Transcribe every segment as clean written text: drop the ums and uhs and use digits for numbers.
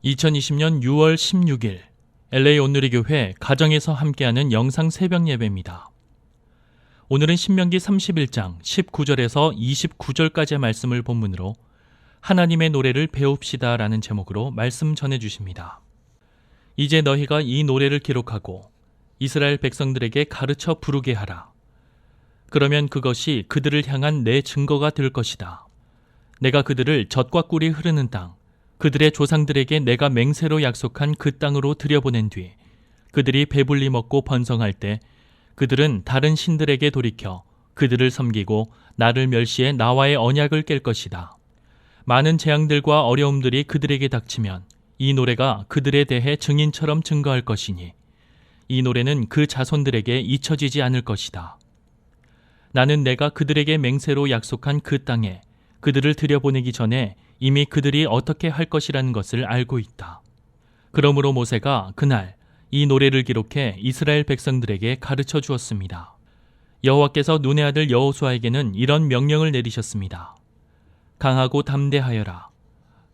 2020년 6월 16일 LA 온누리교회 가정에서 함께하는 영상 새벽 예배입니다. 오늘은 신명기 31장 19절에서 29절까지의 말씀을 본문으로 하나님의 노래를 배웁시다 라는 제목으로 말씀 전해주십니다. 이제 너희가 이 노래를 기록하고 이스라엘 백성들에게 가르쳐 부르게 하라. 그러면 그것이 그들을 향한 내 증거가 될 것이다. 내가 그들을 젖과 꿀이 흐르는 땅, 그들의 조상들에게 내가 맹세로 약속한 그 땅으로 들여보낸 뒤 그들이 배불리 먹고 번성할 때 그들은 다른 신들에게 돌이켜 그들을 섬기고 나를 멸시해 나와의 언약을 깰 것이다. 많은 재앙들과 어려움들이 그들에게 닥치면 이 노래가 그들에 대해 증인처럼 증거할 것이니 이 노래는 그 자손들에게 잊혀지지 않을 것이다. 나는 내가 그들에게 맹세로 약속한 그 땅에 그들을 들여보내기 전에 이미 그들이 어떻게 할 것이라는 것을 알고 있다. 그러므로 모세가 그날 이 노래를 기록해 이스라엘 백성들에게 가르쳐 주었습니다. 여호와께서 눈의 아들 여호수아에게는 이런 명령을 내리셨습니다. 강하고 담대하여라.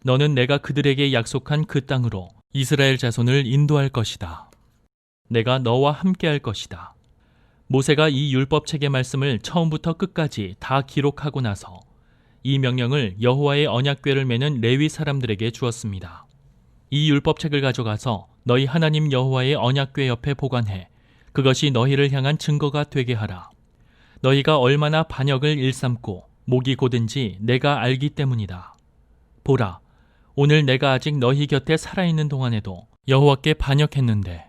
너는 내가 그들에게 약속한 그 땅으로 이스라엘 자손을 인도할 것이다. 내가 너와 함께할 것이다. 모세가 이 율법책의 말씀을 처음부터 끝까지 다 기록하고 나서 이 명령을 여호와의 언약궤를 매는 레위 사람들에게 주었습니다. 이 율법책을 가져가서 너희 하나님 여호와의 언약궤 옆에 보관해 그것이 너희를 향한 증거가 되게 하라. 너희가 얼마나 반역을 일삼고 목이 고든지 내가 알기 때문이다. 보라, 오늘 내가 아직 너희 곁에 살아있는 동안에도 여호와께 반역했는데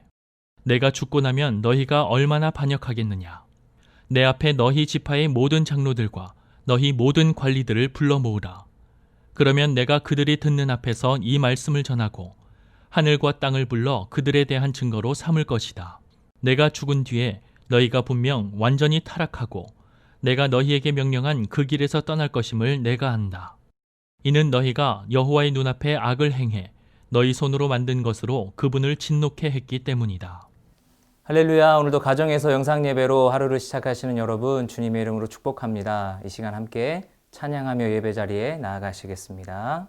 내가 죽고 나면 너희가 얼마나 반역하겠느냐. 내 앞에 너희 지파의 모든 장로들과 너희 모든 관리들을 불러 모으라. 그러면 내가 그들이 듣는 앞에서 이 말씀을 전하고 하늘과 땅을 불러 그들에 대한 증거로 삼을 것이다. 내가 죽은 뒤에 너희가 분명 완전히 타락하고 내가 너희에게 명령한 그 길에서 떠날 것임을 내가 안다. 이는 너희가 여호와의 눈앞에 악을 행해 너희 손으로 만든 것으로 그분을 진노케 했기 때문이다. 할렐루야. 오늘도 가정에서 영상 예배로 하루를 시작하시는 여러분 주님의 이름으로 축복합니다. 이 시간 함께 찬양하며 예배 자리에 나아가시겠습니다.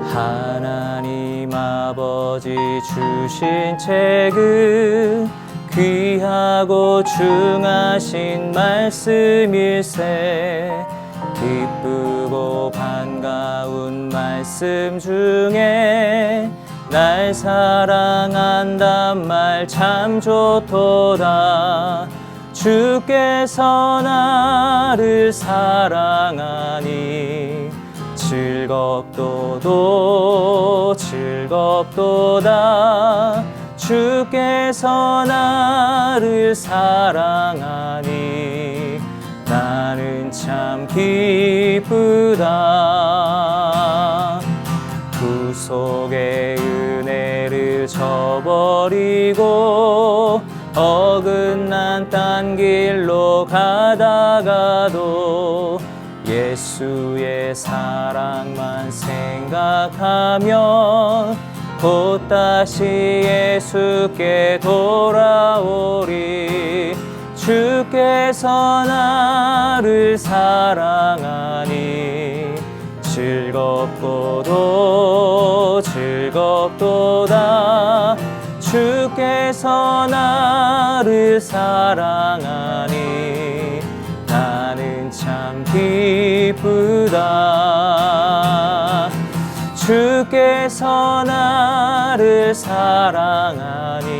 하나님 아버지 주신 책은 귀하고 중하신 말씀일세. 기쁘고 반가운 말씀 중에 날 사랑한단 말 참 좋도다. 주께서 나를 사랑하니 즐겁도다. 주께서 나를 사랑하니 나는 참 기쁘다. 구속의 은혜를 저버리고 어긋난 딴 길로 가다가도 예수의 사랑만 생각하면 곧 다시 예수께 돌아오리. 주께서 나를 사랑하니 즐겁도다. 주께서 나를 사랑하니 나는 참 기쁘다. 주께서 나를 사랑하니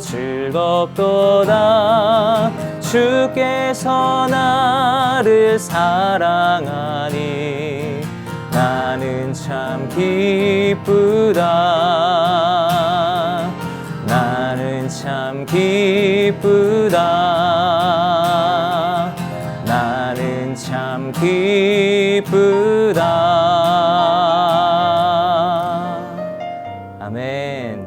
즐겁도다. 주께서 나를 사랑하니 나는 참 기쁘다. 나는 참 기쁘다. 나는 참 기쁘다. 아멘.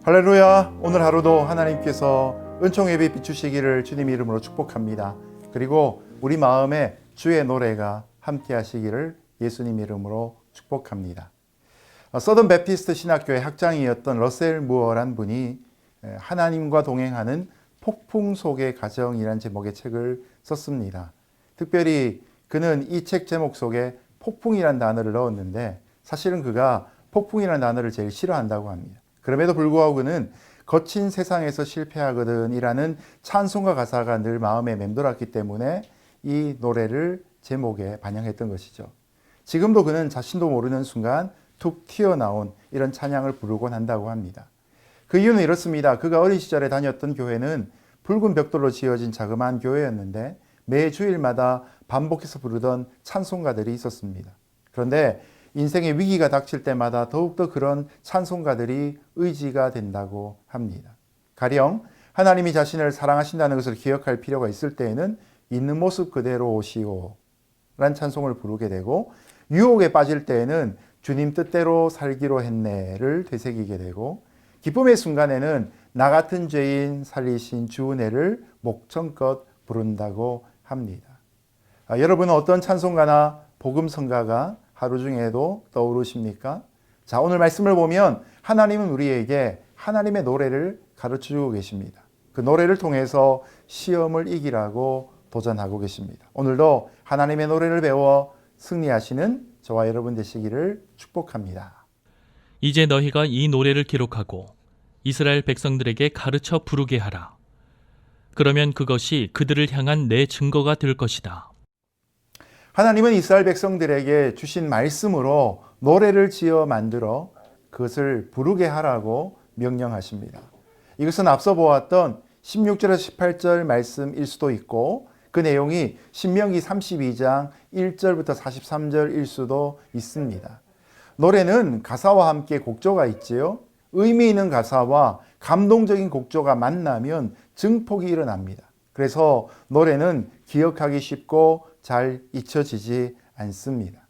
할렐루야. 오늘 하루도 하나님께서 은총 예배 비추시기를 주님 이름으로 축복합니다. 그리고 우리 마음에 주의 노래가 함께 하시기를 예수님 이름으로 축복합니다. 서던 베프티스트 신학교의 학장이었던 러셀 무어란 분이 하나님과 동행하는 폭풍 속의 가정이라는 제목의 책을 썼습니다. 특별히 그는 이 책 제목 속에 폭풍이라는 단어를 넣었는데 사실은 그가 폭풍이라는 단어를 제일 싫어한다고 합니다. 그럼에도 불구하고 그는 거친 세상에서 실패하거든 이라는 찬송가 가사가 늘 마음에 맴돌았기 때문에 이 노래를 제목에 반영했던 것이죠. 지금도 그는 자신도 모르는 순간 툭 튀어나온 이런 찬양을 부르곤 한다고 합니다. 그 이유는 이렇습니다. 그가 어린 시절에 다녔던 교회는 붉은 벽돌로 지어진 자그마한 교회였는데 매 주일마다 반복해서 부르던 찬송가들이 있었습니다. 그런데 인생의 위기가 닥칠 때마다 더욱더 그런 찬송가들이 의지가 된다고 합니다. 가령 하나님이 자신을 사랑하신다는 것을 기억할 필요가 있을 때에는 있는 모습 그대로 오시오 라는 찬송을 부르게 되고, 유혹에 빠질 때에는 주님 뜻대로 살기로 했네를 되새기게 되고, 기쁨의 순간에는 나 같은 죄인 살리신 주 은혜를 목청껏 부른다고 합니다. 여러분은 어떤 찬송가나 복음성가가 하루 중에도 떠오르십니까? 자, 오늘 말씀을 보면 하나님은 우리에게 하나님의 노래를 가르쳐주고 계십니다. 그 노래를 통해서 시험을 이기라고 도전하고 계십니다. 오늘도 하나님의 노래를 배워 승리하시는 저와 여러분 되시기를 축복합니다. 이제 너희가 이 노래를 기록하고 이스라엘 백성들에게 가르쳐 부르게 하라. 그러면 그것이 그들을 향한 내 증거가 될 것이다. 하나님은 이스라엘 백성들에게 주신 말씀으로 노래를 지어 만들어 그것을 부르게 하라고 명령하십니다. 이것은 앞서 보았던 16절에서 18절 말씀일 수도 있고, 그 내용이 신명기 32장 1절부터 43절일 수도 있습니다. 노래는 가사와 함께 곡조가 있지요. 의미 있는 가사와 감동적인 곡조가 만나면 증폭이 일어납니다. 그래서 노래는 기억하기 쉽고 잘 잊혀지지 않습니다.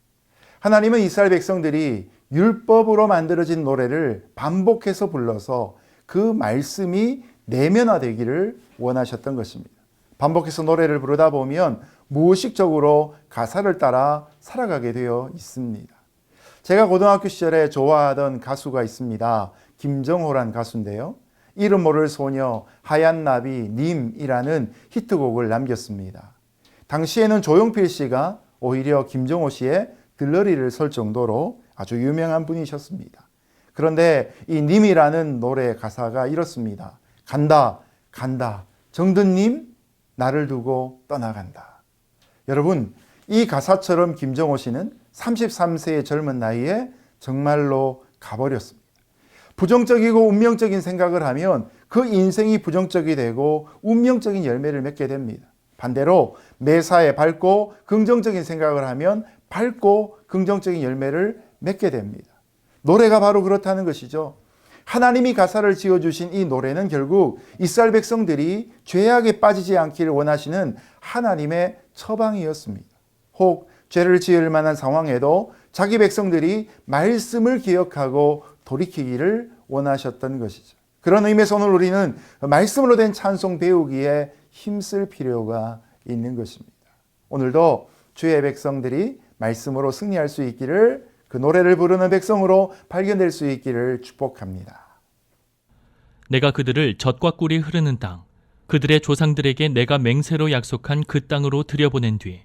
하나님은 이스라엘 백성들이 율법으로 만들어진 노래를 반복해서 불러서 그 말씀이 내면화되기를 원하셨던 것입니다. 반복해서 노래를 부르다 보면 무의식적으로 가사를 따라 살아가게 되어 있습니다. 제가 고등학교 시절에 좋아하던 가수가 있습니다. 김정호란 가수인데요. 이름 모를 소녀, 하얀 나비, 님이라는 히트곡을 남겼습니다. 당시에는 조용필 씨가 오히려 김정호 씨의 들러리를 설 정도로 아주 유명한 분이셨습니다. 그런데 이 님이라는 노래 가사가 이렇습니다. 간다, 간다, 정든님 나를 두고 떠나간다. 여러분, 이 가사처럼 김정호 씨는 33세의 젊은 나이에 정말로 가버렸습니다. 부정적이고 운명적인 생각을 하면 그 인생이 부정적이 되고 운명적인 열매를 맺게 됩니다. 반대로 매사에 밝고 긍정적인 생각을 하면 밝고 긍정적인 열매를 맺게 됩니다. 노래가 바로 그렇다는 것이죠. 하나님이 가사를 지어주신 이 노래는 결국 이스라엘 백성들이 죄악에 빠지지 않기를 원하시는 하나님의 처방이었습니다. 혹 죄를 지을 만한 상황에도 자기 백성들이 말씀을 기억하고 돌이키기를 원하셨던 것이죠. 그런 의미에서 오늘 우리는 말씀으로 된 찬송 배우기에 힘쓸 필요가 있는 것입니다. 오늘도 주의 백성들이 말씀으로 승리할 수 있기를, 그 노래를 부르는 백성으로 발견될 수 있기를 축복합니다. 내가 그들을 젖과 꿀이 흐르는 땅, 그들의 조상들에게 내가 맹세로 약속한 그 땅으로 들여보낸 뒤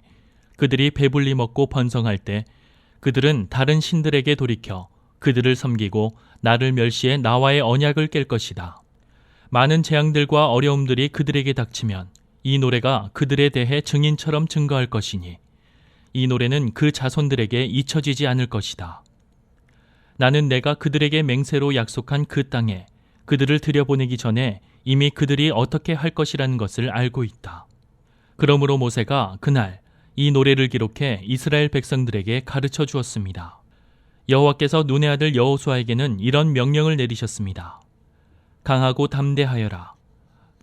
그들이 배불리 먹고 번성할 때 그들은 다른 신들에게 돌이켜 그들을 섬기고 나를 멸시해 나와의 언약을 깰 것이다. 많은 재앙들과 어려움들이 그들에게 닥치면 이 노래가 그들에 대해 증인처럼 증거할 것이니 이 노래는 그 자손들에게 잊혀지지 않을 것이다. 나는 내가 그들에게 맹세로 약속한 그 땅에 그들을 들여보내기 전에 이미 그들이 어떻게 할 것이라는 것을 알고 있다. 그러므로 모세가 그날 이 노래를 기록해 이스라엘 백성들에게 가르쳐 주었습니다. 여호와께서 눈의 아들 여호수아에게는 이런 명령을 내리셨습니다. 강하고 담대하여라.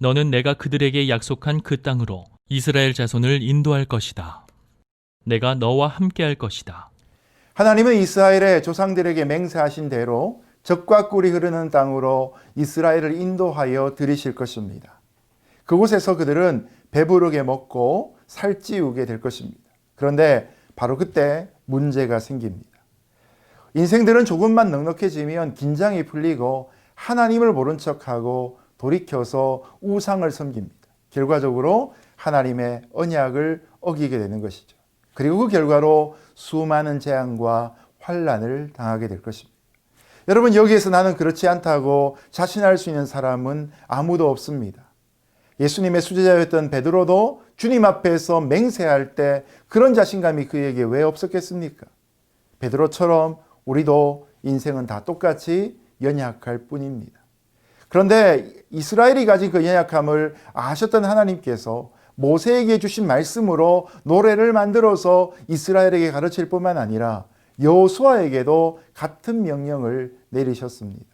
너는 내가 그들에게 약속한 그 땅으로 이스라엘 자손을 인도할 것이다. 내가 너와 함께할 것이다. 하나님은 이스라엘의 조상들에게 맹세하신 대로 젖과 꿀이 흐르는 땅으로 이스라엘을 인도하여 들이실 것입니다. 그곳에서 그들은 배부르게 먹고 살찌우게 될 것입니다. 그런데 바로 그때 문제가 생깁니다. 인생들은 조금만 넉넉해지면 긴장이 풀리고 하나님을 모른 척하고 돌이켜서 우상을 섬깁니다. 결과적으로 하나님의 언약을 어기게 되는 것이죠. 그리고 그 결과로 수많은 재앙과 환난을 당하게 될 것입니다. 여러분, 여기에서 나는 그렇지 않다고 자신할 수 있는 사람은 아무도 없습니다. 예수님의 수제자였던 베드로도 주님 앞에서 맹세할 때 그런 자신감이 그에게 왜 없었겠습니까? 베드로처럼 우리도 인생은 다 똑같이 연약할 뿐입니다. 그런데 이스라엘이 가진 그 연약함을 아셨던 하나님께서 모세에게 주신 말씀으로 노래를 만들어서 이스라엘에게 가르칠 뿐만 아니라 여호수아에게도 같은 명령을 내리셨습니다.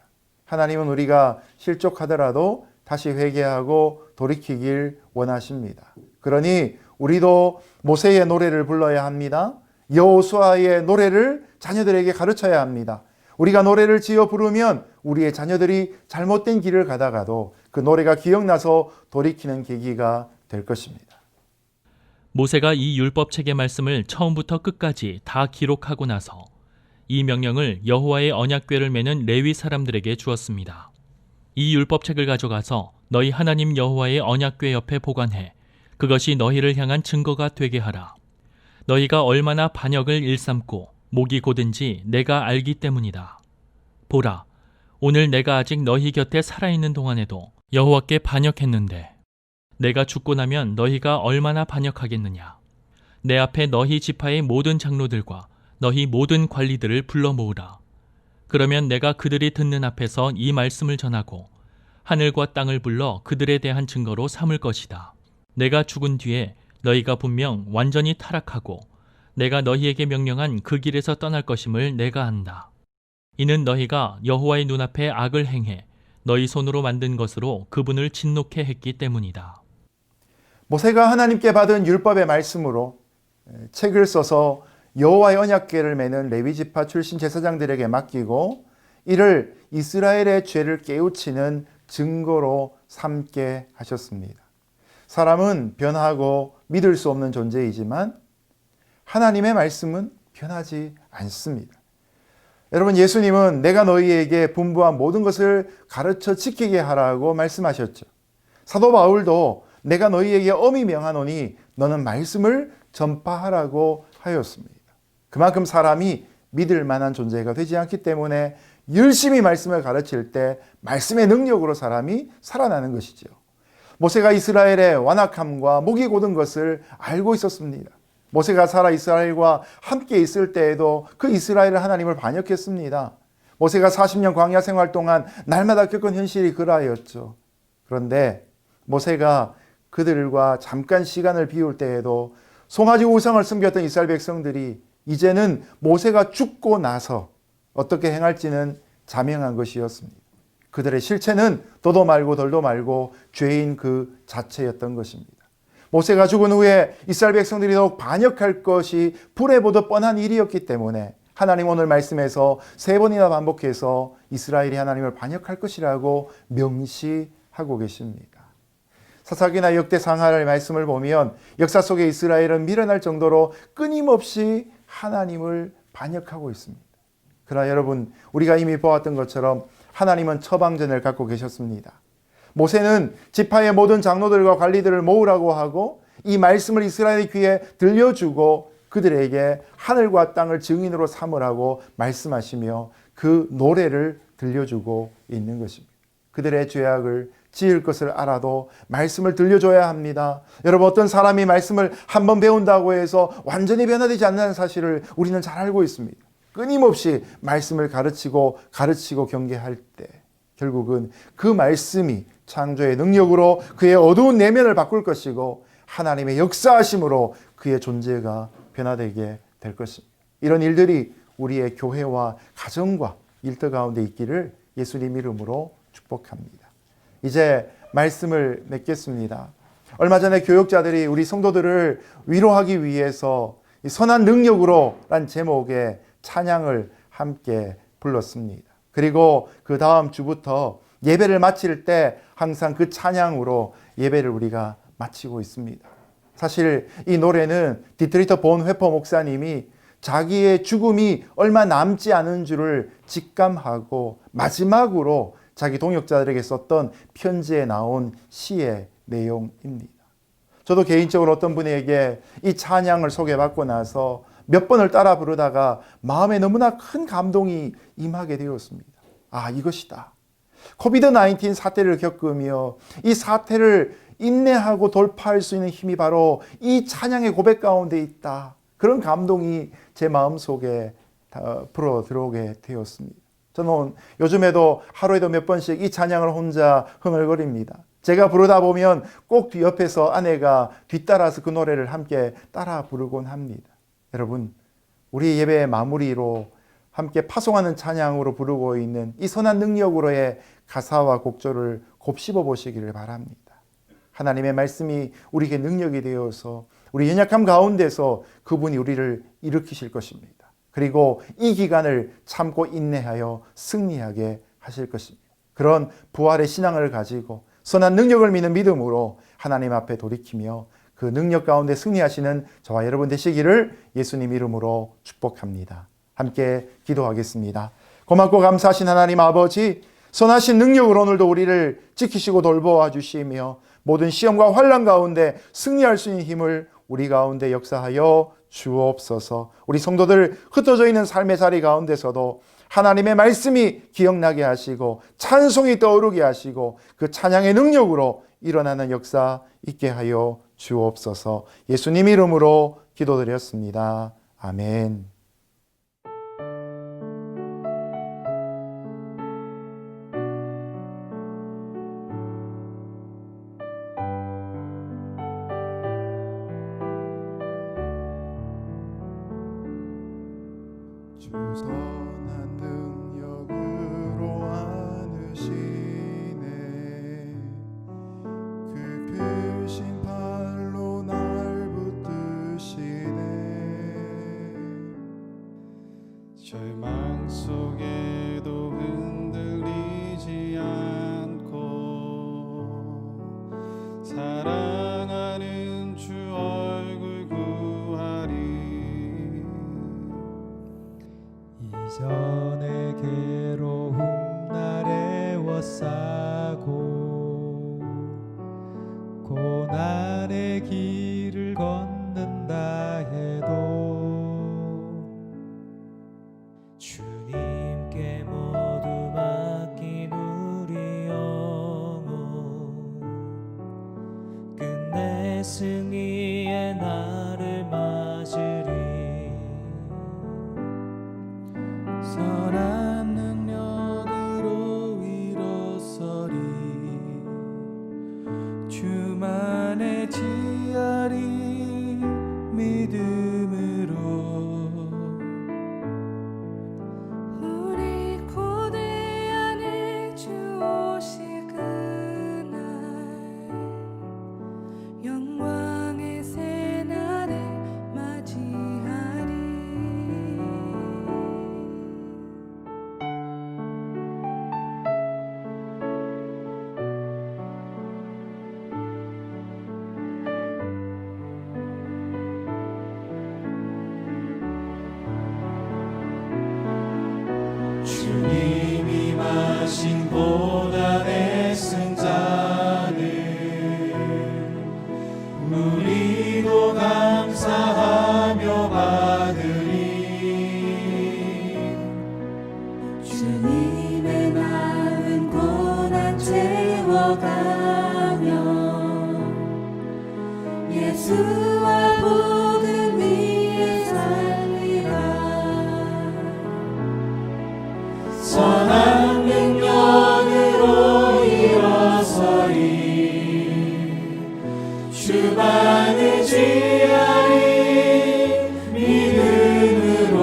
하나님은 우리가 실족하더라도 다시 회개하고 돌이키길 원하십니다. 그러니 우리도 모세의 노래를 불러야 합니다. 여호수아의 노래를 자녀들에게 가르쳐야 합니다. 우리가 노래를 지어 부르면 우리의 자녀들이 잘못된 길을 가다가도 그 노래가 기억나서 돌이키는 계기가 될 것입니다. 모세가 이 율법책의 말씀을 처음부터 끝까지 다 기록하고 나서 이 명령을 여호와의 언약궤를 매는 레위 사람들에게 주었습니다. 이 율법책을 가져가서 너희 하나님 여호와의 언약궤 옆에 보관해 그것이 너희를 향한 증거가 되게 하라. 너희가 얼마나 반역을 일삼고 목이 고든지 내가 알기 때문이다. 보라, 오늘 내가 아직 너희 곁에 살아있는 동안에도 여호와께 반역했는데 내가 죽고 나면 너희가 얼마나 반역하겠느냐. 내 앞에 너희 지파의 모든 장로들과 너희 모든 관리들을 불러 모으라. 그러면 내가 그들이 듣는 앞에서 이 말씀을 전하고 하늘과 땅을 불러 그들에 대한 증거로 삼을 것이다. 내가 죽은 뒤에 너희가 분명 완전히 타락하고 내가 너희에게 명령한 그 길에서 떠날 것임을 내가 안다. 이는 너희가 여호와의 눈앞에 악을 행해 너희 손으로 만든 것으로 그분을 진노케 했기 때문이다. 모세가 하나님께 받은 율법의 말씀으로 책을 써서 여호와의 언약궤를 매는 레위 지파 출신 제사장들에게 맡기고 이를 이스라엘의 죄를 깨우치는 증거로 삼게 하셨습니다. 사람은 변하고 믿을 수 없는 존재이지만 하나님의 말씀은 변하지 않습니다. 여러분, 예수님은 내가 너희에게 분부한 모든 것을 가르쳐 지키게 하라고 말씀하셨죠. 사도 바울도 내가 너희에게 엄히 명하노니 너는 말씀을 전파하라고 하였습니다. 그만큼 사람이 믿을 만한 존재가 되지 않기 때문에 열심히 말씀을 가르칠 때 말씀의 능력으로 사람이 살아나는 것이죠. 모세가 이스라엘의 완악함과 목이 고든 것을 알고 있었습니다. 모세가 살아 이스라엘과 함께 있을 때에도 그 이스라엘은 하나님을 반역했습니다. 모세가 40년 광야 생활 동안 날마다 겪은 현실이 그러하였죠. 그런데 모세가 그들과 잠깐 시간을 비울 때에도 송아지 우상을 섬겼던 이스라엘 백성들이 이제는 모세가 죽고 나서 어떻게 행할지는 자명한 것이었습니다. 그들의 실체는 도도 말고 덜도 말고 죄인 그 자체였던 것입니다. 모세가 죽은 후에 이스라엘 백성들이 더욱 반역할 것이 불에 보듯 뻔한 일이었기 때문에 하나님 오늘 말씀에서 3번이나 반복해서 이스라엘이 하나님을 반역할 것이라고 명시하고 계십니다. 사사기나 역대상하의 말씀을 보면 역사 속에 이스라엘은 미련할 정도로 끊임없이 하나님을 반역하고 있습니다. 그러나 여러분, 우리가 이미 보았던 것처럼 하나님은 처방전을 갖고 계셨습니다. 모세는 지파의 모든 장로들과 관리들을 모으라고 하고 이 말씀을 이스라엘의 귀에 들려주고 그들에게 하늘과 땅을 증인으로 삼으라고 말씀하시며 그 노래를 들려주고 있는 것입니다. 그들의 죄악을 지을 것을 알아도 말씀을 들려줘야 합니다. 여러분, 어떤 사람이 말씀을 한번 배운다고 해서 완전히 변화되지 않는 사실을 우리는 잘 알고 있습니다. 끊임없이 말씀을 가르치고 경계할 때 결국은 그 말씀이 창조의 능력으로 그의 어두운 내면을 바꿀 것이고 하나님의 역사하심으로 그의 존재가 변화되게 될 것입니다. 이런 일들이 우리의 교회와 가정과 일터 가운데 있기를 예수님 이름으로 축복합니다. 이제 말씀을 맺겠습니다. 얼마 전에 교육자들이 우리 성도들을 위로하기 위해서 선한 능력으로 란 제목의 찬양을 함께 불렀습니다. 그리고 그 다음 주부터 예배를 마칠 때 항상 그 찬양으로 예배를 우리가 마치고 있습니다. 사실 이 노래는 디트리터 본 회퍼 목사님이 자기의 죽음이 얼마 남지 않은 줄을 직감하고 마지막으로 자기 동역자들에게 썼던 편지에 나온 시의 내용입니다. 저도 개인적으로 어떤 분에게 이 찬양을 소개받고 나서 몇 번을 따라 부르다가 마음에 너무나 큰 감동이 임하게 되었습니다. 아, 이것이다. 코비드-19 사태를 겪으며 이 사태를 인내하고 돌파할 수 있는 힘이 바로 이 찬양의 고백 가운데 있다. 그런 감동이 제 마음속에 불어 들어오게 되었습니다. 저는 요즘에도 하루에도 몇 번씩 이 찬양을 혼자 흥얼거립니다. 제가 부르다 보면 꼭 뒤옆에서 아내가 뒤따라서 그 노래를 함께 따라 부르곤 합니다. 여러분, 우리 예배의 마무리로 함께 파송하는 찬양으로 부르고 있는 이 선한 능력으로의 가사와 곡조를 곱씹어 보시기를 바랍니다. 하나님의 말씀이 우리에게 능력이 되어서 우리 연약함 가운데서 그분이 우리를 일으키실 것입니다. 그리고 이 기간을 참고 인내하여 승리하게 하실 것입니다. 그런 부활의 신앙을 가지고 선한 능력을 믿는 믿음으로 하나님 앞에 돌이키며 그 능력 가운데 승리하시는 저와 여러분 되시기를 예수님 이름으로 축복합니다. 함께 기도하겠습니다. 고맙고 감사하신 하나님 아버지, 선하신 능력으로 오늘도 우리를 지키시고 돌보아 주시며 모든 시험과 환난 가운데 승리할 수 있는 힘을 우리 가운데 역사하여 주옵소서. 우리 성도들 흩어져 있는 삶의 자리 가운데서도 하나님의 말씀이 기억나게 하시고 찬송이 떠오르게 하시고 그 찬양의 능력으로 일어나는 역사 있게 하여 주옵소서. 예수님 이름으로 기도드렸습니다. 아멘. 주 선한 능력으로 안으시네 그 크신 팔로 날 붙드시네 절망 속에도 흔들리지 않고 사랑하는 주 얼굴 구하리 이전의 괴로움 날 애워싸고 고난의 길을 걷는다 해도 주님께 모두 맡긴 우리 영혼 끝내 승리의 날을 맞으리 선한 능력으로 일어서리 주만의 지하리 믿음으로 우리 고대 안에 주 오실 그날 영광의 새날을 맞이하리 주님이 마신 보답의 승자는 우리도 감사하며 받으리 주님의 마음 고난 채워가며 예수와 복음 위에 살리라 선한 능력으로 일어서리 주만을 지하리 믿음으로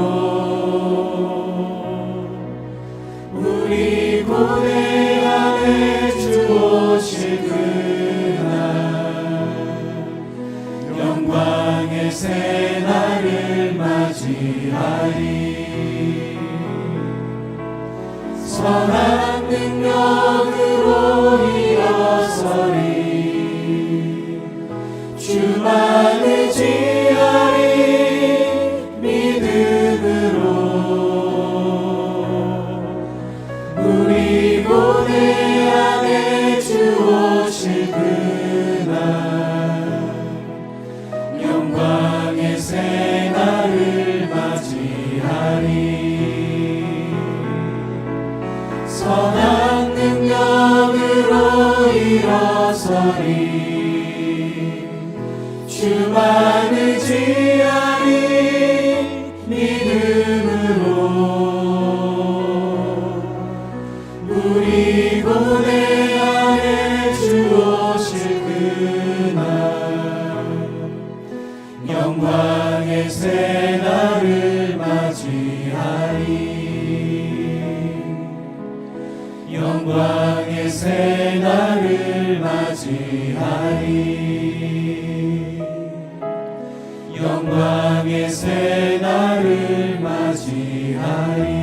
우리 고대 안에 주 오실 그날 영광의 새날을 맞이하리 선한 능력으로 일어서리 주만을 지하리 믿음으로 우리 고대 일어서리 주만 의지하리 믿음으로 우리 고뇌 안에 주 오실 그날 영광의 새날을 맞이하리 영광의 새날을 맞이하리 영광의 새날을 맞이하리